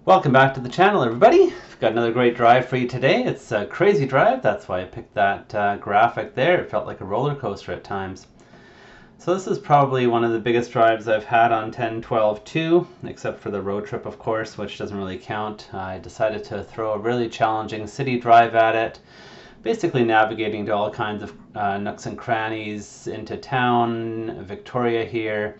Welcome back to the channel, everybody. We've got another great drive for you today. It's a crazy drive. That's why I picked that graphic there. It felt like a roller coaster at times. So this is probably one of the biggest drives I've had on 10.12.2, except for the road trip, of course, which doesn't really count. I decided to throw a really challenging city drive at it, basically navigating to all kinds of nooks and crannies into town, Victoria here.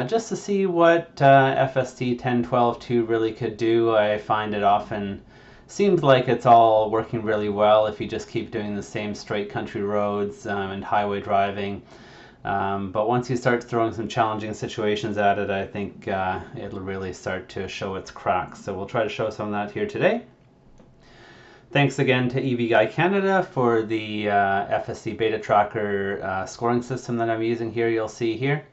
Just to see what FSD 10.12.2 really could do. I find it often seems like it's all working really well if you just keep doing the same straight country roads and highway driving. But once you start throwing some challenging situations at it, I think it'll really start to show its cracks. So we'll try to show some of that here today. Thanks again to EV Guy Canada for the FSD Beta Tracker scoring system that I'm using here, you'll see here.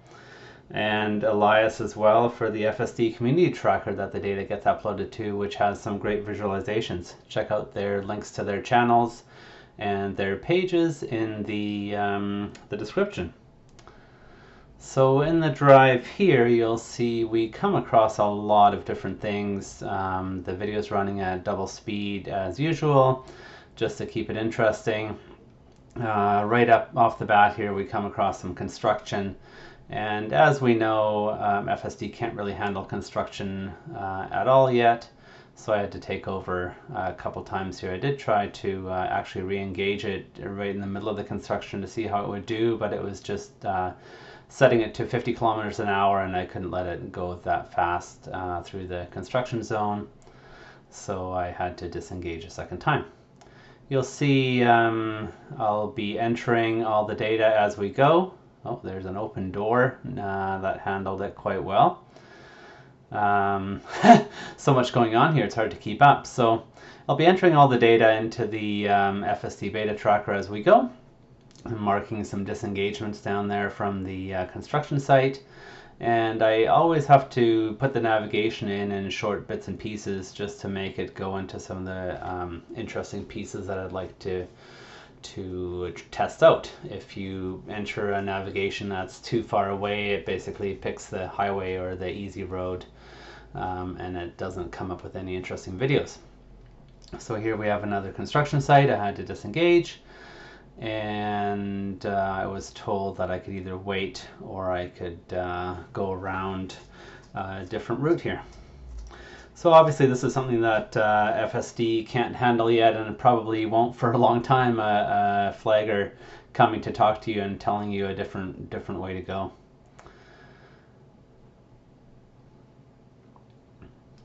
And Elias as well for the FSD Community Tracker that the data gets uploaded to, which has some great visualizations. Check out their links to their channels and their pages in the description. So in the drive here, you'll see we come across a lot of different things. The video is running at double speed as usual, just to keep it interesting. Right up off the bat here, we come across some construction. And as we know, FSD can't really handle construction at all yet, so I had to take over a couple times here. I did try to actually re-engage it right in the middle of the construction to see how it would do, but it was just setting it to 50 kilometers an hour, and I couldn't let it go that fast through the construction zone, so I had to disengage a second time. You'll see I'll be entering all the data as we go. Oh, there's an open door that handled it quite well. So much going on here, it's hard to keep up. So I'll be entering all the data into the FSD Beta Tracker as we go. I'm marking some disengagements down there from the construction site. And I always have to put the navigation in short bits and pieces just to make it go into some of the interesting pieces that I'd like to test out. If you enter a navigation that's too far away, it basically picks the highway or the easy road, and it doesn't come up with any interesting videos. So here we have another construction site. I had to disengage, and I was told that I could either wait or I could go around a different route here. So obviously this is something that FSD can't handle yet, and probably won't for a long time, a flagger coming to talk to you and telling you a different way to go.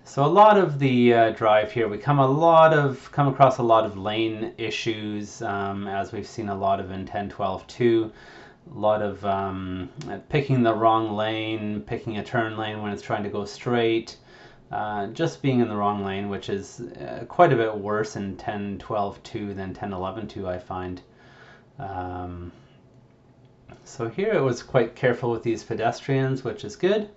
So a lot of the drive here, we come across a lot of lane issues, as we've seen a lot of in 10.12.2. A lot of picking the wrong lane, picking a turn lane when it's trying to go straight. Just being in the wrong lane, which is quite a bit worse in 10.12.2 than 10.11.2, I find. So here it was quite careful with these pedestrians, which is good.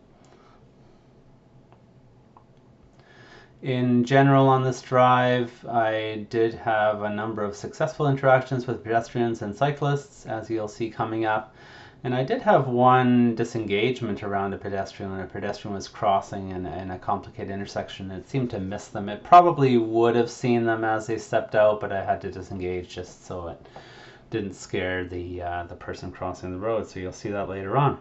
In general on this drive, I did have a number of successful interactions with pedestrians and cyclists, as you'll see coming up. And I did have one disengagement around a pedestrian when a pedestrian was crossing in a complicated intersection. It seemed to miss them. It probably would have seen them as they stepped out, but I had to disengage just so it didn't scare the person crossing the road. So you'll see that later on.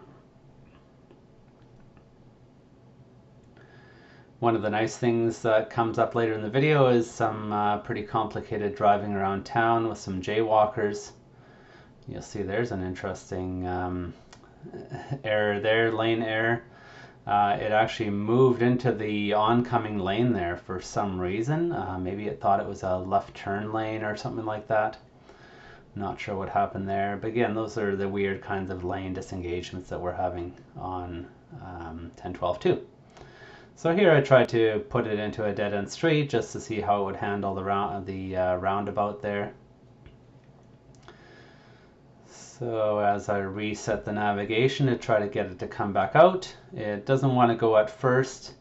One of the nice things that comes up later in the video is some pretty complicated driving around town with some jaywalkers. You'll see there's an interesting error there, lane error. It actually moved into the oncoming lane there for some reason. Maybe it thought it was a left turn lane or something like that. Not sure what happened there. But again, those are the weird kinds of lane disengagements that we're having on 10.12.2. So here I tried to put it into a dead-end street just to see how it would handle the roundabout there. So as I reset the navigation to try to get it to come back out, it doesn't want to go at first,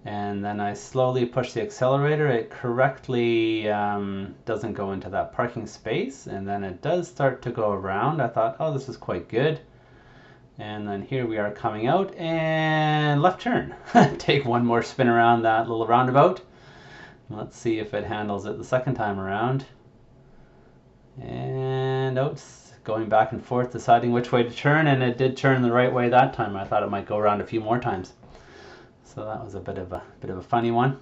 and then I slowly push the accelerator. It correctly doesn't go into that parking space, and then it does start to go around. I thought, oh, this is quite good. And then here we are coming out and left turn. Take one more spin around that little roundabout. Let's see if it handles it the second time around. And it's going back and forth, deciding which way to turn, and it did turn the right way that time. I thought it might go around a few more times. So that was a bit of a funny one.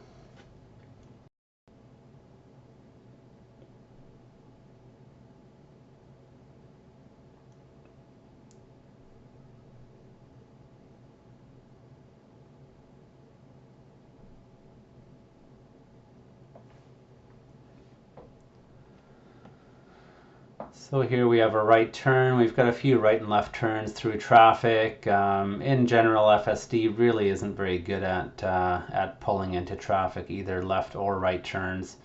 So here we have a right turn. We've got a few right and left turns through traffic. In general, FSD really isn't very good at pulling into traffic, either left or right turns.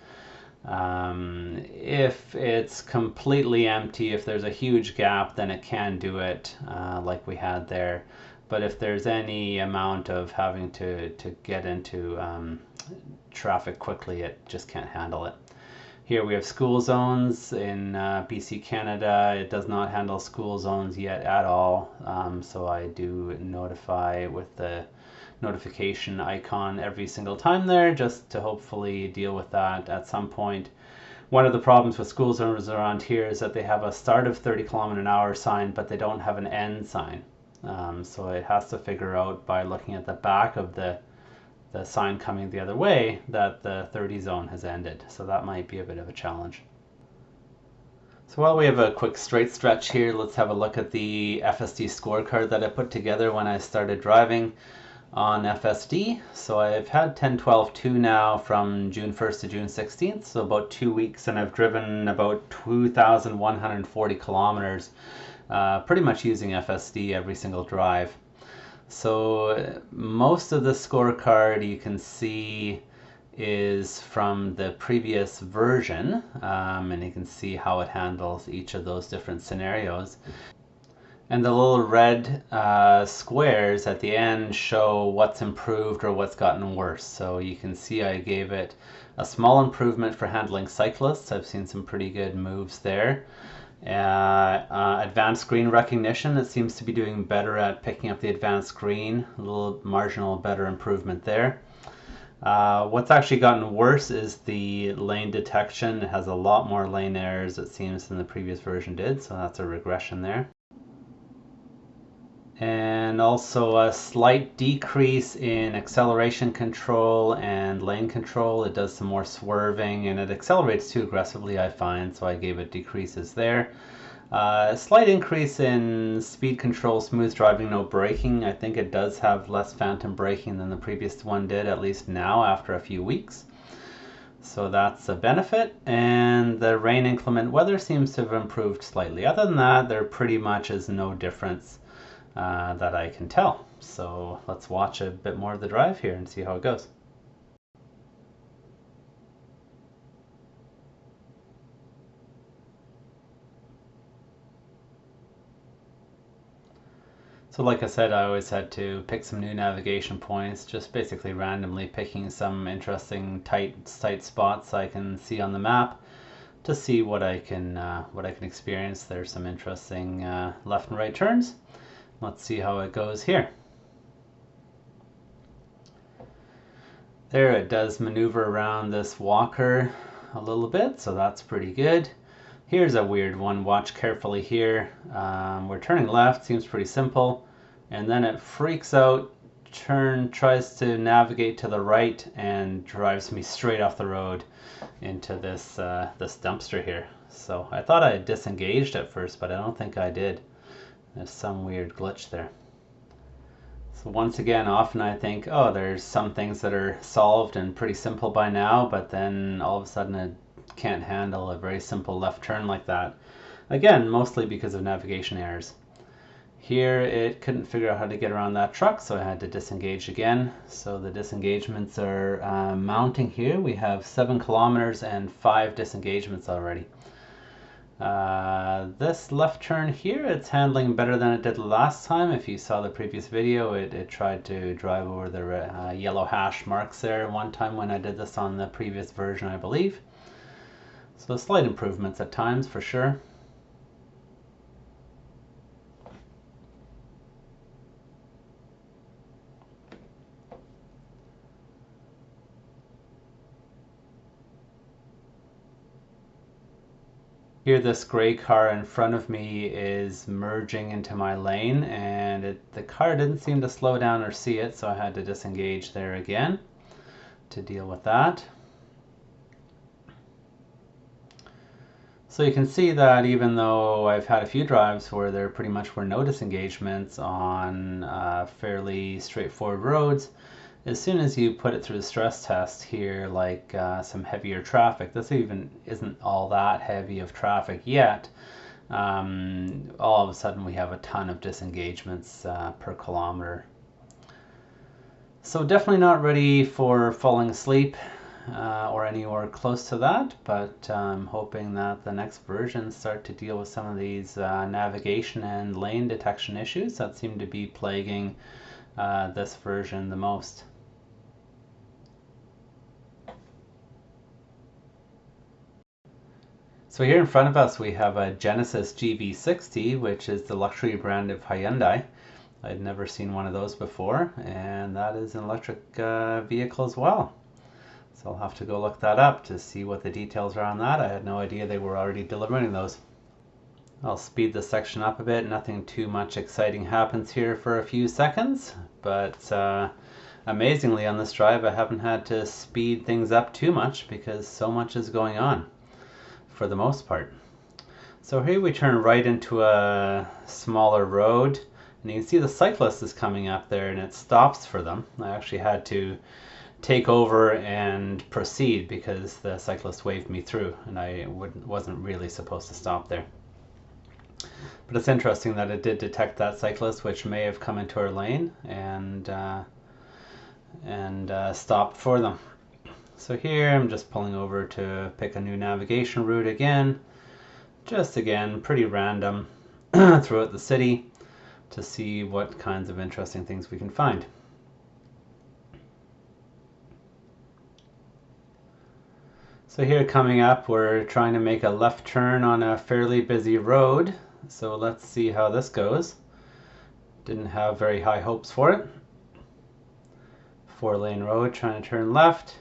If it's completely empty, if there's a huge gap, then it can do it like we had there. But if there's any amount of having to get into traffic quickly, it just can't handle it. Here we have school zones in BC, Canada. It does not handle school zones yet at all. So I do notify with the notification icon every single time there, just to hopefully deal with that at some point. One of the problems with school zones around here is that they have a start of 30 km/h sign, but they don't have an end sign. So it has to figure out by looking at the back of the sign coming the other way that the 30 zone has ended. So that might be a bit of a challenge. So while we have a quick straight stretch here, let's have a look at the FSD scorecard that I put together when I started driving on FSD. So I've had 10.12.2 now from June 1st to June 16th, so about 2 weeks, and I've driven about 2,140 kilometers, pretty much using FSD every single drive. So most of the scorecard you can see is from the previous version, and you can see how it handles each of those different scenarios. And the little red squares at the end show what's improved or what's gotten worse. So you can see I gave it a small improvement for handling cyclists. I've seen some pretty good moves there. Advanced screen recognition, it seems to be doing better at picking up the advanced screen. A little marginal better improvement there. What's actually gotten worse is the lane detection. It has a lot more lane errors, it seems, than the previous version did, so that's a regression there. And also a slight decrease in acceleration control and lane control. It does some more swerving, and it accelerates too aggressively, I find, so I gave it decreases there. A slight increase in speed control, smooth driving, no braking. I think it does have less phantom braking than the previous one did, at least now after a few weeks. So that's a benefit. And the rain inclement weather seems to have improved slightly. Other than that, there pretty much is no difference that I can tell. So let's watch a bit more of the drive here and see how it goes. So like I said, I always had to pick some new navigation points, just basically randomly picking some interesting tight spots I can see on the map to see what I can experience. There's some interesting left and right turns. Let's see how it goes here. There, it does maneuver around this walker a little bit, so that's pretty good. Here's a weird one. Watch carefully here. We're turning left, seems pretty simple, and then it freaks out, tries to navigate to the right, and drives me straight off the road into this this dumpster here. So I thought I had disengaged at first, but I don't think I did. There's some weird glitch there. So once again, often I think, oh, there's some things that are solved and pretty simple by now, but then all of a sudden it can't handle a very simple left turn like that. Again, mostly because of navigation errors. Here it couldn't figure out how to get around that truck, so I had to disengage again. So the disengagements are mounting here. We have 7 kilometers and 5 disengagements already. This left turn here, it's handling better than it did last time. If you saw the previous video, it tried to drive over the yellow hash marks there one time when I did this on the previous version, I believe. So slight improvements at times for sure. Here this gray car in front of me is merging into my lane, and the car didn't seem to slow down or see it, so I had to disengage there again to deal with that. So you can see that even though I've had a few drives where there pretty much were no disengagements on fairly straightforward roads, as soon as you put it through the stress test here, like some heavier traffic, this even isn't all that heavy of traffic yet, all of a sudden we have a ton of disengagements per kilometer. So definitely not ready for falling asleep or anywhere close to that, but I'm hoping that the next versions start to deal with some of these navigation and lane detection issues that seem to be plaguing this version the most. So here in front of us we have a Genesis GV60, which is the luxury brand of Hyundai. I'd never seen one of those before, and that is an electric vehicle as well. So I'll have to go look that up to see what the details are on that. I had no idea they were already delivering those. I'll speed this section up a bit. Nothing too much exciting happens here for a few seconds, but amazingly on this drive I haven't had to speed things up too much because so much is going on for the most part. So here we turn right into a smaller road, and you can see the cyclist is coming up there and it stops for them. I actually had to take over and proceed because the cyclist waved me through and I wasn't really supposed to stop there. But it's interesting that it did detect that cyclist, which may have come into our lane, and stopped for them. So here I'm just pulling over to pick a new navigation route again, just again pretty random throughout the city to see what kinds of interesting things we can find. So here coming up, we're trying to make a left turn on a fairly busy road. So let's see how this goes. Didn't have very high hopes for it. 4-lane road, trying to turn left.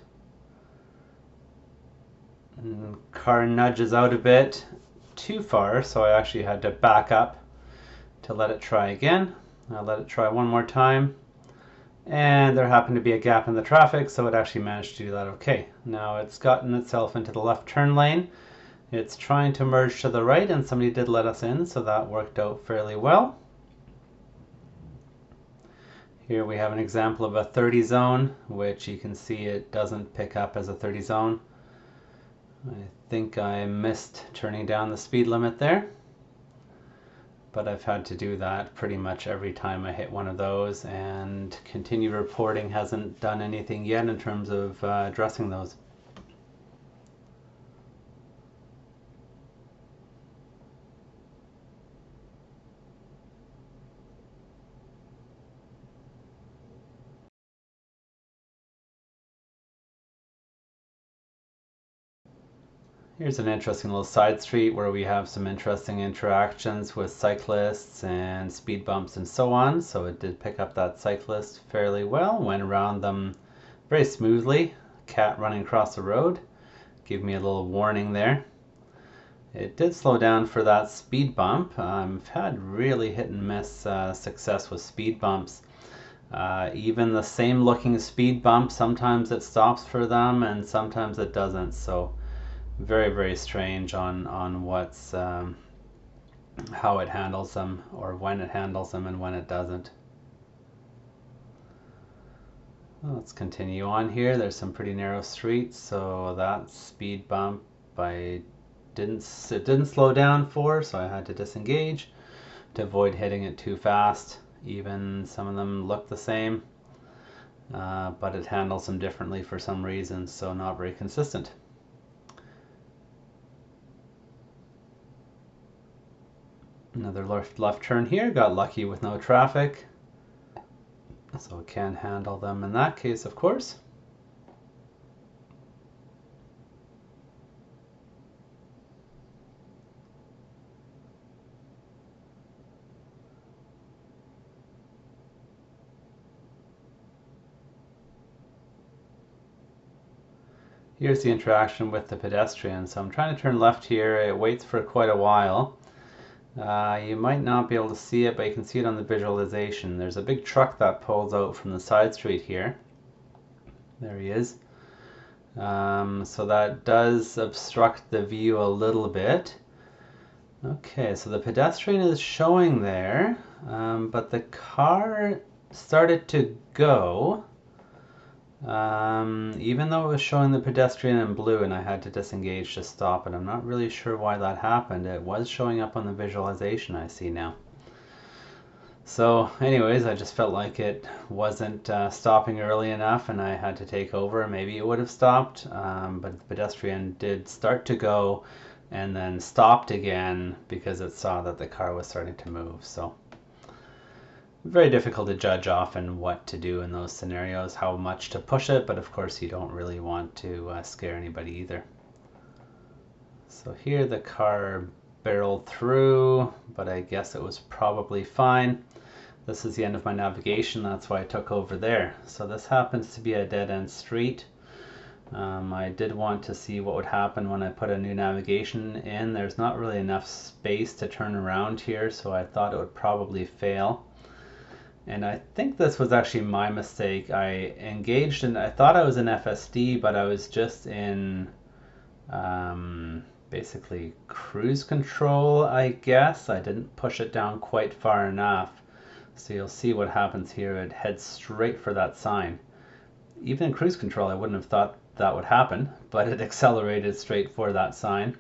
And car nudges out a bit too far, so I actually had to back up to let it try again. I'll let it try one more time. And there happened to be a gap in the traffic, so it actually managed to do that okay. Now it's gotten itself into the left turn lane. It's trying to merge to the right, and somebody did let us in, so that worked out fairly well. Here we have an example of a 30 zone, which you can see it doesn't pick up as a 30 zone. I think I missed turning down the speed limit there, but I've had to do that pretty much every time I hit one of those, and continued reporting hasn't done anything yet in terms of addressing those. Here's an interesting little side street where we have some interesting interactions with cyclists and speed bumps and so on. So it did pick up that cyclist fairly well, went around them very smoothly. Cat running across the road, gave me a little warning there. It did slow down for that speed bump. I've had really hit and miss success with speed bumps. Even the same looking speed bump, sometimes it stops for them and sometimes it doesn't. So very, very strange on what's how it handles them, or when it handles them and when it doesn't. Well, let's continue on here. There's some pretty narrow streets, so that speed bump it didn't slow down for, so I had to disengage to avoid hitting it too fast. Even some of them look the same, but it handles them differently for some reason, so not very consistent. Another left turn here, got lucky with no traffic, so can handle them in that case, of course. Here's the interaction with the pedestrian. So I'm trying to turn left here. It waits for quite a while. You might not be able to see it, but you can see it on the visualization. There's a big truck that pulls out from the side street here. There he is. So that does obstruct the view a little bit. Okay, so the pedestrian is showing there, but the car started to go. Even though it was showing the pedestrian in blue and I had to disengage to stop it. I'm not really sure why that happened. It was showing up on the visualization I see now. So anyways, I just felt like it wasn't stopping early enough and I had to take over. Maybe it would have stopped, but the pedestrian did start to go and then stopped again because it saw that the car was starting to move. So very difficult to judge often what to do in those scenarios, how much to push it, but of course you don't really want to scare anybody either. So here the car barreled through, but I guess it was probably fine. This is the end of my navigation, that's why I took over there. So this happens to be a dead-end street. I did want to see what would happen when I put a new navigation in. There's not really enough space to turn around here, so I thought it would probably fail. And I think this was actually my mistake. I engaged in, I thought I was in FSD, but I was just in basically cruise control, I guess. I didn't push it down quite far enough. So you'll see what happens here. It heads straight for that sign. Even in cruise control, I wouldn't have thought that would happen, but it accelerated straight for that sign.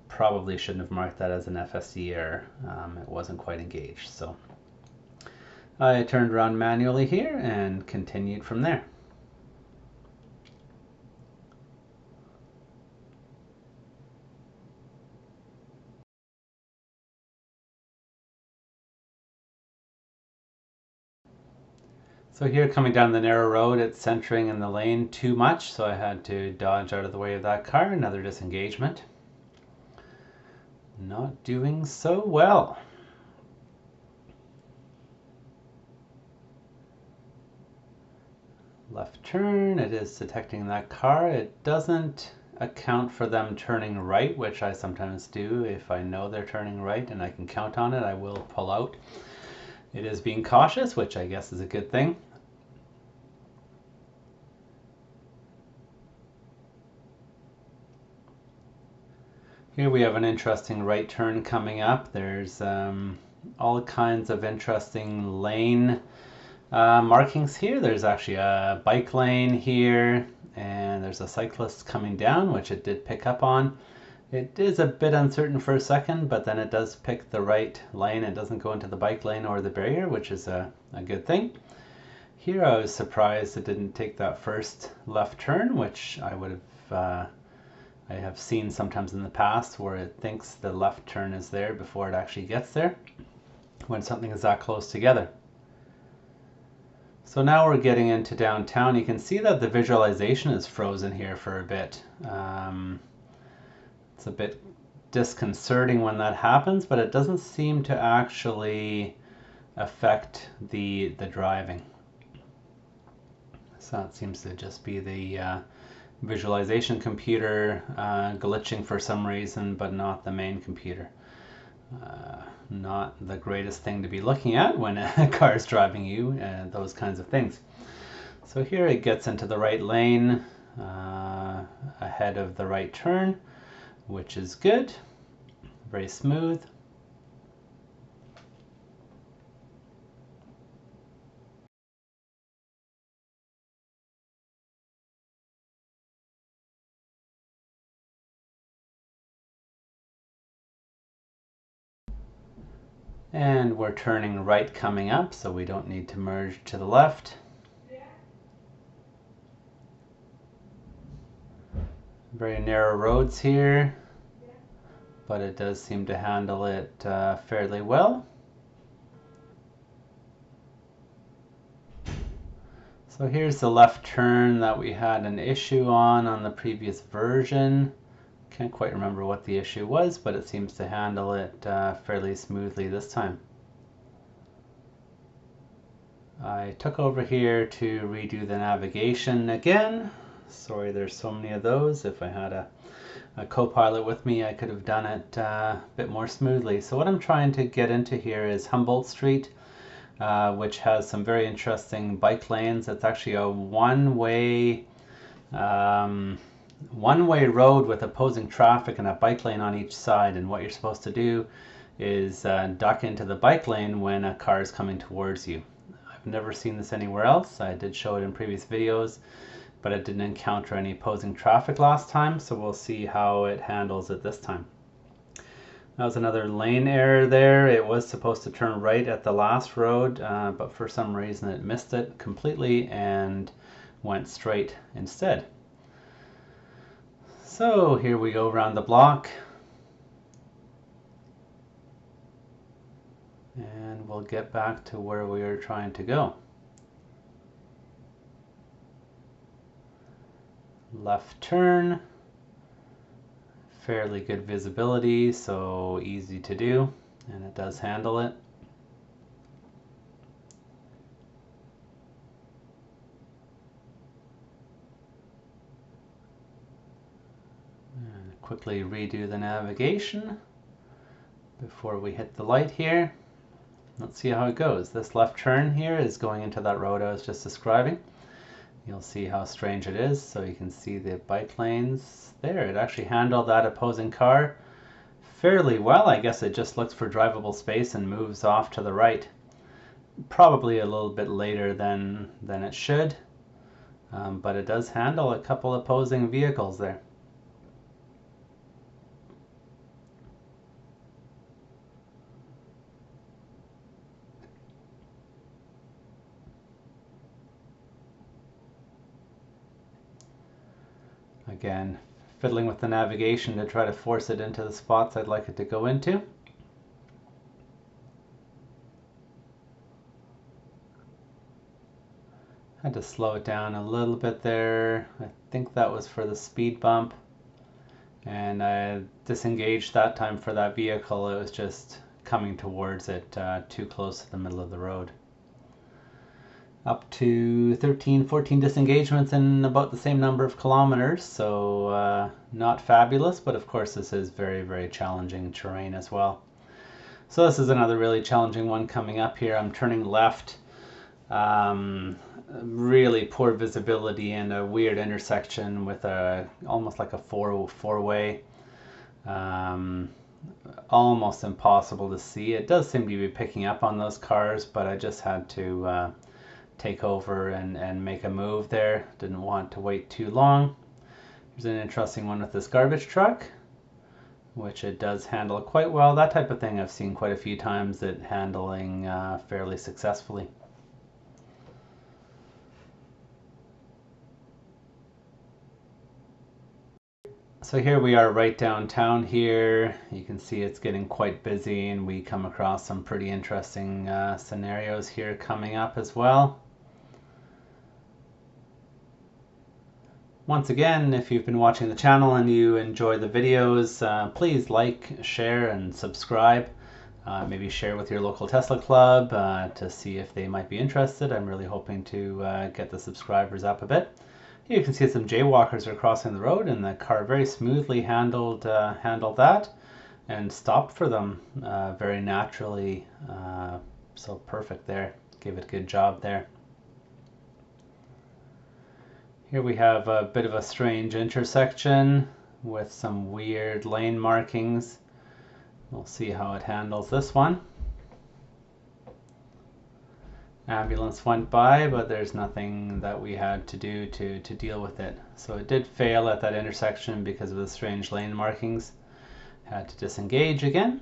Probably shouldn't have marked that as an FSD error. It wasn't quite engaged, so I turned around manually here and continued from there. So here coming down the narrow road, it's centering in the lane too much, so I had to dodge out of the way of that car. Another disengagement. Not doing so well. Left turn, it is detecting that car. It doesn't account for them turning right, which I sometimes do. If I know they're turning right and I can count on it, I will pull out. It is being cautious, which I guess is a good thing. Here we have an interesting right turn coming up. There's all kinds of interesting lane markings here. There's actually a bike lane here, and there's a cyclist coming down, which it did pick up on. It is a bit uncertain for a second, but then it does pick the right lane. It doesn't go into the bike lane or the barrier, which is a good thing. Here I was surprised it didn't take that first left turn, which I have seen sometimes in the past where it thinks the left turn is there before it actually gets there when something is that close together. So now we're getting into downtown. You can see that the visualization is frozen here for a bit. It's a bit disconcerting when that happens, but it doesn't seem to actually affect the driving. So that seems to just be the visualization computer glitching for some reason, but not the main computer. Not the greatest thing to be looking at when a car is driving you, those kinds of things. So here it gets into the right lane ahead of the right turn, which is good, very smooth. And we're turning right coming up, so we don't need to merge to the left. Very narrow roads here, but it does seem to handle it fairly well. So here's the left turn that we had an issue on the previous version. Can't quite remember what the issue was, but it seems to handle it fairly smoothly this time. I took over here to redo the navigation again, Sorry there's so many of those. If I had a co-pilot with me, I could have done it a bit more smoothly. So what I'm trying to get into here is Humboldt Street, which has some very interesting bike lanes. It's actually a one-way road with opposing traffic and a bike lane on each side. And what you're supposed to do is duck into the bike lane when a car is coming towards you. I've never seen this anywhere else. I did show it in previous videos, but it didn't encounter any opposing traffic last time, so we'll see how it handles it this time. That was another lane error there. It was supposed to turn right at the last road, but for some reason it missed it completely and went straight instead. So here we go around the block. And we'll get back to where we are trying to go. Left turn. Fairly good visibility, so easy to do, and it does handle it. And quickly redo the navigation before we hit the light here. Let's see how it goes. This left turn here is going into that road I was just describing. You'll see how strange it is. So you can see the bike lanes there. It actually handled that opposing car fairly well. I guess it just looks for drivable space and moves off to the right. Probably a little bit later than it should, but it does handle a couple opposing vehicles there. Again, fiddling with the navigation to try to force it into the spots I'd like it to go into. Had to slow it down a little bit there. I think that was for the speed bump. And I disengaged that time for that vehicle. It was just coming towards it too close to the middle of the road. Up to 13, 14 disengagements in about the same number of kilometers, so not fabulous, but of course this is very, very challenging terrain as well. So this is another really challenging one coming up here. I'm turning left, really poor visibility and a weird intersection with almost like a four-way. Almost impossible to see. It does seem to be picking up on those cars, but I just had to take over and make a move there. Didn't want to wait too long. Here's an interesting one with this garbage truck, which it does handle quite well. That type of thing I've seen quite a few times, it handling fairly successfully. So here we are right downtown here. You can see it's getting quite busy, and we come across some pretty interesting scenarios here coming up as well. Once again, if you've been watching the channel and you enjoy the videos, please like, share, and subscribe. Maybe share with your local Tesla club to see if they might be interested. I'm really hoping to get the subscribers up a bit. Here you can see some jaywalkers are crossing the road, and the car very smoothly handled that and stopped for them very naturally. So perfect there. Gave it a good job there. Here we have a bit of a strange intersection with some weird lane markings. We'll see how it handles this one. Ambulance went by, but there's nothing that we had to do to deal with it. So it did fail at that intersection because of the strange lane markings. Had to disengage again.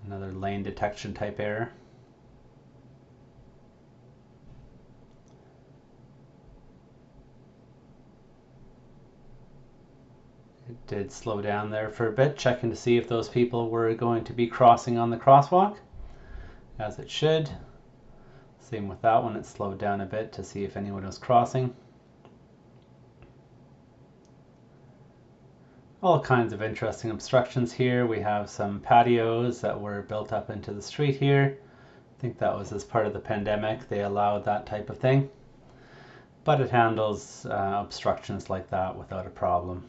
Another lane detection type error. It did slow down there for a bit, checking to see if those people were going to be crossing on the crosswalk, as it should. Same with that one, it slowed down a bit to see if anyone was crossing. All kinds of interesting obstructions here. We have some patios that were built up into the street here. I think that was as part of the pandemic. They allowed that type of thing. but it handles obstructions like that without a problem.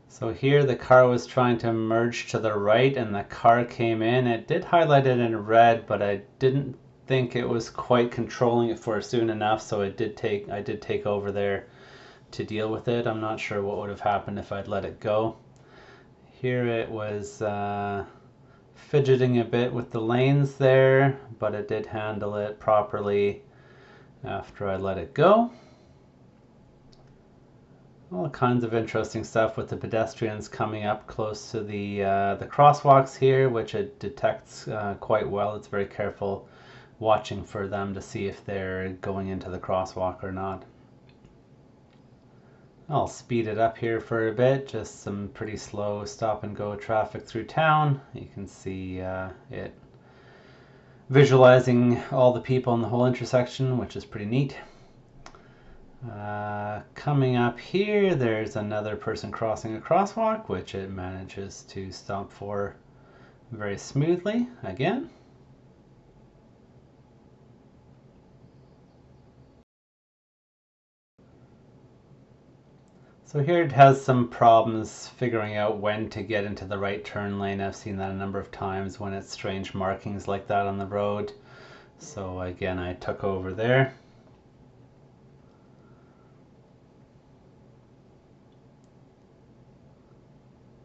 So here the car was trying to merge to the right and the car came in. It did highlight it in red, but I didn't think it was quite controlling it for soon enough, so I did take over there to deal with it. I'm not sure what would have happened if I'd let it go. Here it was fidgeting a bit with the lanes there, but it did handle it properly after I let it go. All kinds of interesting stuff with the pedestrians coming up close to the crosswalks here, which it detects quite well. It's very careful watching for them to see if they're going into the crosswalk or not. I'll speed it up here for a bit, just some pretty slow stop and go traffic through town. You can see it visualizing all the people in the whole intersection, which is pretty neat. Coming up here, there's another person crossing a crosswalk, which it manages to stop for very smoothly again. So here it has some problems figuring out when to get into the right turn lane. I've seen that a number of times when it's strange markings like that on the road. So again, I took over there.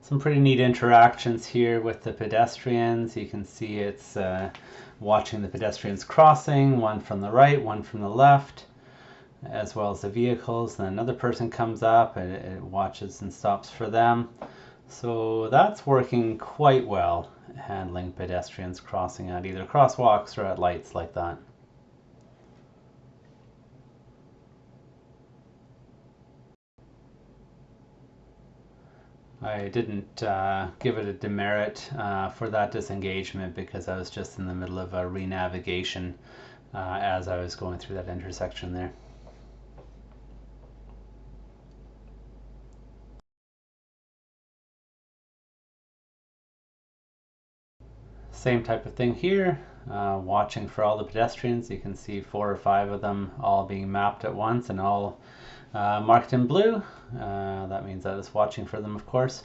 Some pretty neat interactions here with the pedestrians. You can see it's watching the pedestrians crossing, one from the right, one from the left, as well as the vehicles. Then another person comes up and it watches and stops for them. So that's working quite well, handling pedestrians crossing at either crosswalks or at lights like that. I didn't give it a demerit for that disengagement because I was just in the middle of a re-navigation as I was going through that intersection there. Same type of thing here, watching for all the pedestrians. You can see 4 or 5 of them all being mapped at once and all marked in blue. That means I was watching for them, of course.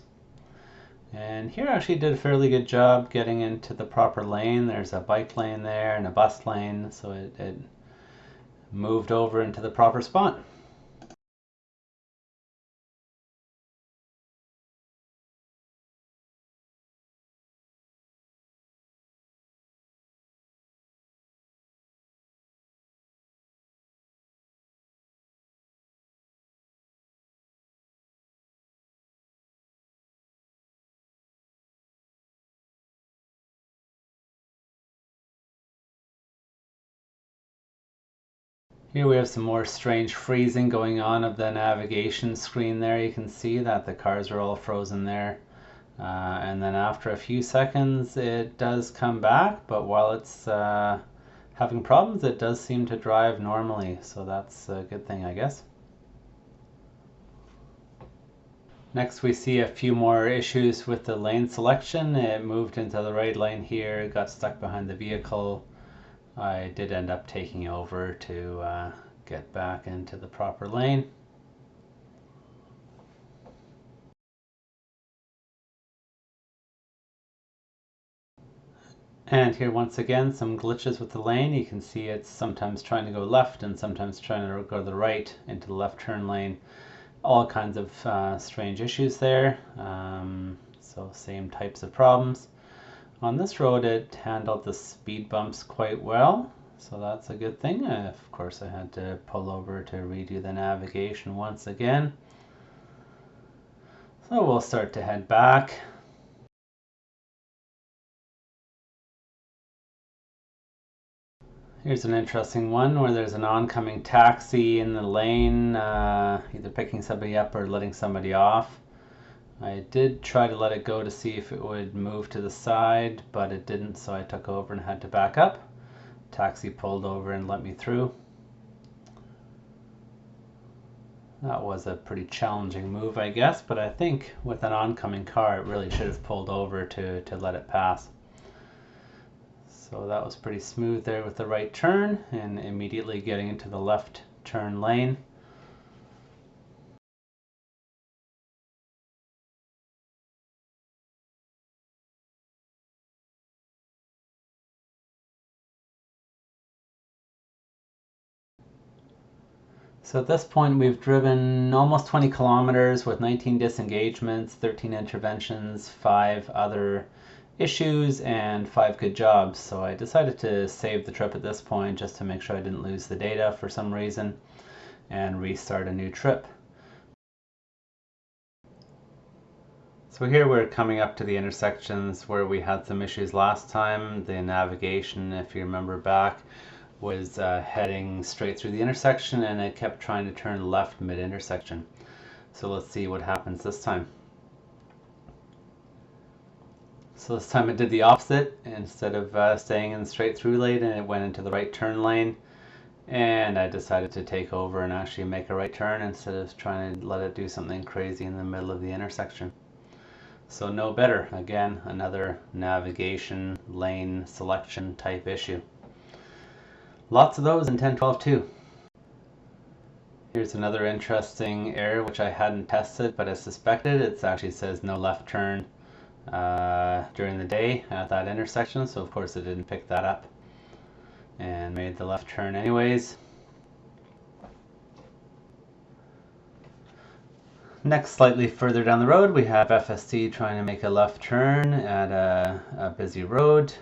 And here I actually did a fairly good job getting into the proper lane. There's a bike lane there and a bus lane, so it moved over into the proper spot. Here we have some more strange freezing going on of the navigation screen there. You can see that the cars are all frozen there. And then after a few seconds it does come back, but while it's having problems it does seem to drive normally, so that's a good thing, I guess. Next we see a few more issues with the lane selection. It moved into the right lane here, got stuck behind the vehicle. I did end up taking over to get back into the proper lane. And here once again some glitches with the lane. You can see it's sometimes trying to go left and sometimes trying to go to the right into the left turn lane. All kinds of strange issues there. So same types of problems. On this road it handled the speed bumps quite well, so that's a good thing. Of course I had to pull over to redo the navigation once again. So we'll start to head back. Here's an interesting one where there's an oncoming taxi in the lane, either picking somebody up or letting somebody off. I did try to let it go to see if it would move to the side, but it didn't, so I took over and had to back up. Taxi pulled over and let me through. That was a pretty challenging move, I guess, but I think with an oncoming car, it really should have pulled over to let it pass. So that was pretty smooth there with the right turn and immediately getting into the left turn lane. So at this point, we've driven almost 20 kilometers with 19 disengagements, 13 interventions, 5 other issues, and 5 good jobs. So I decided to save the trip at this point just to make sure I didn't lose the data for some reason and restart a new trip. So here we're coming up to the intersections where we had some issues last time. The navigation, if you remember back, was heading straight through the intersection and it kept trying to turn left mid-intersection. So let's see what happens this time. So this time it did the opposite. Instead of staying in the straight through lane, and it went into the right turn lane. And I decided to take over and actually make a right turn instead of trying to let it do something crazy in the middle of the intersection. So no better. Again, another navigation lane selection type issue. Lots of those in 10.12 too. Here's another interesting error which I hadn't tested but I suspected. It actually says no left turn during the day at that intersection, so of course it didn't pick that up and made the left turn anyways. Next, slightly further down the road, we have FSD trying to make a left turn at a busy road.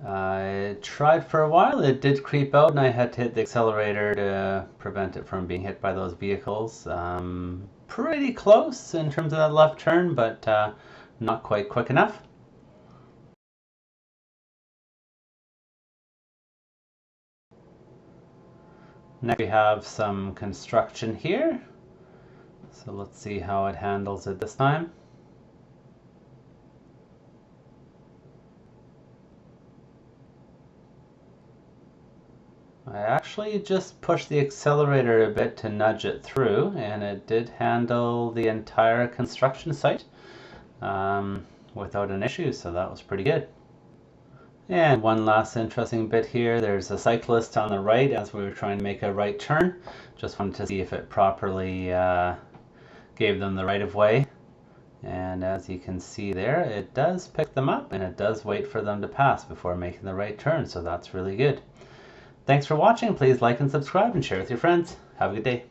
I tried for a while, it did creep out and I had to hit the accelerator to prevent it from being hit by those vehicles. Pretty close in terms of that left turn, but not quite quick enough. Next we have some construction here. So let's see how it handles it this time. I actually just pushed the accelerator a bit to nudge it through, and it did handle the entire construction site without an issue, so that was pretty good. And one last interesting bit here, there's a cyclist on the right as we were trying to make a right turn. Just wanted to see if it properly gave them the right of way. And as you can see there, it does pick them up and it does wait for them to pass before making the right turn, so that's really good. Thanks for watching. Please like and subscribe and share with your friends. Have a good day.